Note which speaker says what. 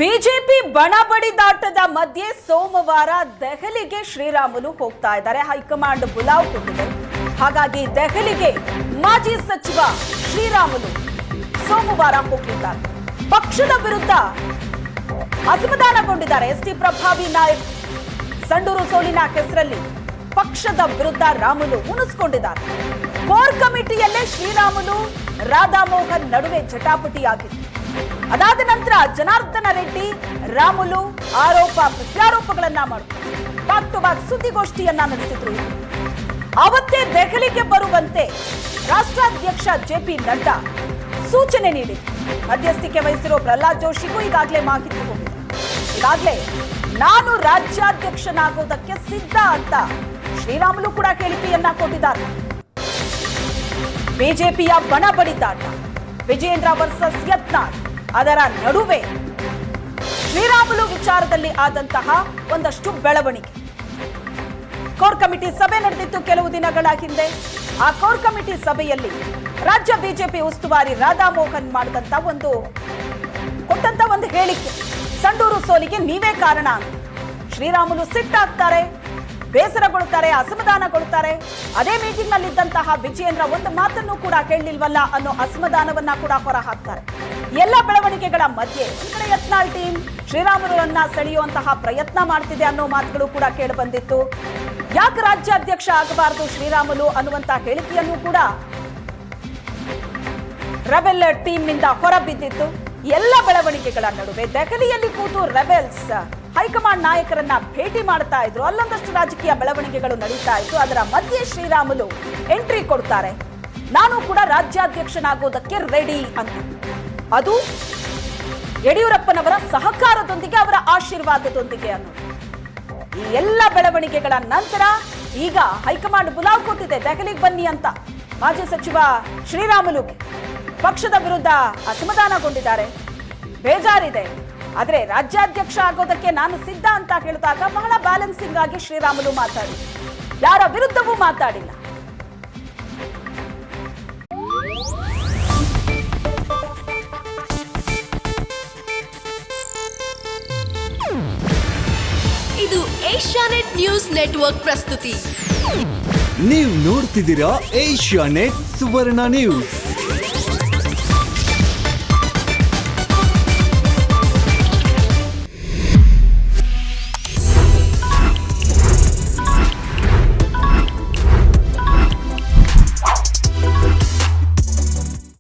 Speaker 1: BJP ಬಣಬಡಿದಾಟದ ಮಧ್ಯೆ ಸೋಮವಾರ ದೆಹಲಿಗೆ ಶ್ರೀರಾಮುಲು ಹೋಗ್ತಾ ಇದ್ದಾರೆ. ಹೈಕಮಾಂಡ್ ಬುಲಾವ್ ಕೊಟ್ಟಿದೆ. ಹಾಗಾಗಿ ದೆಹಲಿಗೆ ಮಾಜಿ ಸಚಿವ ಶ್ರೀರಾಮುಲು ಸೋಮವಾರ ಹೋಗಿದ್ದಾರೆ. ಪಕ್ಷದ ವಿರುದ್ಧ ಅಸಮಾಧಾನಗೊಂಡಿದ್ದಾರೆ. ಎಸ್ಟಿ ಪ್ರಭಾವಿ ನಾಯಕ್ ಸಂಡೂರು ಸೋಲಿನ ಹೆಸರಲ್ಲಿ ಪಕ್ಷದ ವಿರುದ್ಧ ರಾಮುಲು ಮುನಿಸಿಕೊಂಡಿದ್ದಾರೆ. ಕೋರ್ ಕಮಿಟಿಯಲ್ಲೇ ಶ್ರೀರಾಮುಲು ರಾಧಾಮೋಹನ್ ನಡುವೆ ಜಟಾಪಟಿಯಾಗಿತ್ತು. ಅದಾದ ನಂತರ ಜನಾರ್ದನ ರೆಡ್ಡಿ ರಾಮುಲು ಆರೋಪ ಪ್ರತ್ಯಾರೋಪಗಳನ್ನ ಮಾಡಿದ್ರು. ಬ್ಯಾಕ್ ಟು ಬ್ಯಾಕ್ ಸುದ್ದಿಗೋಷ್ಠಿಯನ್ನ ನಡೆಸಿದ್ರು. ಅವತ್ತೇ ದೆಹಲಿಗೆ ಬರುವಂತೆ ರಾಷ್ಟ್ರಾಧ್ಯಕ್ಷ ಜೆಪಿ ನಡ್ಡಾ ಸೂಚನೆ ನೀಡಿದ್ರು. ಮಧ್ಯಸ್ಥಿಕೆ ವಹಿಸಿರೋ ಪ್ರಹ್ಲಾದ್ ಜೋಶಿಗೂ ಈಗಾಗಲೇ ಮಾಹಿತಿ ಹೋಗಿದೆ. ಈಗಾಗಲೇ ನಾನು ರಾಜ್ಯಾಧ್ಯಕ್ಷನಾಗೋದಕ್ಕೆ ಸಿದ್ಧ ಅಂತ ಶ್ರೀರಾಮುಲು ಕೂಡ ಹೇಳಿಕೆಯನ್ನ ಕೊಟ್ಟಿದ್ದಾರೆ. ಬಿಜೆಪಿಯ ಬಣ ಬಡಿದಾಟ ವಿಜೇಂದ್ರ ವರ್ಸಸ್ ಯತ್ನಾಳ್, ಅದರ ನಡುವೆ ಶ್ರೀರಾಮುಲು ವಿಚಾರದಲ್ಲಿ ಆದಂತಹ ಒಂದಷ್ಟು ಬೆಳವಣಿಗೆ. ಕೋರ್ ಕಮಿಟಿ ಸಭೆ ನಡೆದಿತ್ತು ಕೆಲವು ದಿನಗಳ ಹಿಂದೆ. ಆ ಕೋರ್ ಕಮಿಟಿ ಸಭೆಯಲ್ಲಿ ರಾಜ್ಯ ಬಿಜೆಪಿ ಉಸ್ತುವಾರಿ ರಾಧಾಮೋಹನ್ ಕೊಟ್ಟಂತ ಒಂದು ಹೇಳಿಕೆ, ಸಂಡೂರು ಸೋಲಿಗೆ ನೀವೇ ಕಾರಣ ಅಂತ. ಶ್ರೀರಾಮುಲು ಸಿಟ್ಟಾಗ್ತಾರೆ, ಬೇಸರಗೊಳ್ತಾರೆ, ಅಸಮಾಧಾನಗೊಳ್ತಾರೆ. ಅದೇ ಮೀಟಿಂಗ್ ನಲ್ಲಿ ಇದ್ದಂತಹ ವಿಜಯೇಂದ್ರ ಒಂದು ಮಾತನ್ನು ಕೂಡ ಕೇಳಲಿಲ್ವಲ್ಲ ಅನ್ನೋ ಅಸಮಾಧಾನವನ್ನ ಕೂಡ ಹೊರ ಹಾಕ್ತಾರೆ. ಎಲ್ಲ ಬೆಳವಣಿಗೆಗಳ ಮಧ್ಯೆ ಒಂದ್ ಕಡೆ ಯತ್ನಾಳ್ ಟೀಮ್ ಶ್ರೀರಾಮುಲುರನ್ನ ಸೆಳೆಯುವಂತಹ ಪ್ರಯತ್ನ ಮಾಡ್ತಿದೆ ಅನ್ನೋ ಮಾತುಗಳು ಕೂಡ ಕೇಳಿ ಬಂದಿತ್ತು. ಯಾಕೆ ರಾಜ್ಯಾಧ್ಯಕ್ಷ ಆಗಬಾರದು ಶ್ರೀರಾಮುಲು ಅನ್ನುವಂತ ಹೇಳಿಕೆಯನ್ನು ಕೂಡ ರೆಬೆಲ್ ಟೀಮ್ ನಿಂದ ಹೊರಬಿದ್ದಿತ್ತು. ಎಲ್ಲ ಬೆಳವಣಿಗೆಗಳ ನಡುವೆ ದೆಹಲಿಯಲ್ಲಿ ಕೂತು ರೆಬೆಲ್ಸ್ ಹೈಕಮಾಂಡ್ ನಾಯಕರನ್ನ ಭೇಟಿ ಮಾಡ್ತಾ ಇದ್ರು. ಅಲ್ಲೊಂದಷ್ಟು ರಾಜಕೀಯ ಬೆಳವಣಿಗೆಗಳು ನಡೀತಾ ಇತ್ತು. ಅದರ ಮಧ್ಯೆ ಶ್ರೀರಾಮುಲು ಎಂಟ್ರಿ ಕೊಡ್ತಾರೆ. ನಾನು ಕೂಡ ರಾಜ್ಯಾಧ್ಯಕ್ಷನಾಗೋದಕ್ಕೆ ರೆಡಿ ಅಂತ. ಅದು ಯಡಿಯೂರಪ್ಪನವರ ಸಹಕಾರದೊಂದಿಗೆ, ಅವರ ಆಶೀರ್ವಾದದೊಂದಿಗೆ ಅನ್ನೋದು. ಈ ಎಲ್ಲ ಬೆಳವಣಿಗೆಗಳ ನಂತರ ಈಗ ಹೈಕಮಾಂಡ್ ಬುಲಾವ್ ಕೊಟ್ಟಿದೆ, ದೆಹಲಿಗೆ ಬನ್ನಿ ಅಂತ. ಮಾಜಿ ಸಚಿವ ಶ್ರೀರಾಮುಲುಗೆ ಪಕ್ಷದ ವಿರುದ್ಧ ಅಸಮಾಧಾನಗೊಂಡಿದ್ದಾರೆ, ಬೇಜಾರಿದೆ. ಆದ್ರೆ ರಾಜ್ಯಾಧ್ಯಕ್ಷ ಆಗೋದಕ್ಕೆ ನಾನು ಸಿದ್ಧ ಅಂತ ಹೇಳಿದಾಗ ಬಹಳ ಬ್ಯಾಲೆನ್ಸಿಂಗ್ ಆಗಿ ಶ್ರೀರಾಮುಲು ಮಾತಾಡಿ, ಯಾರ ವಿರುದ್ಧವೂ ಮಾತಾಡಿಲ್ಲ.
Speaker 2: ಇದು ಏಷ್ಯಾನೆಟ್ ನ್ಯೂಸ್ ನೆಟ್ವರ್ಕ್ ಪ್ರಸ್ತುತಿ.
Speaker 3: ನೀವು ನೋಡ್ತಿದ್ದೀರಾ ಏಷ್ಯಾನೆಟ್ ಸುವರ್ಣ ನ್ಯೂಸ್.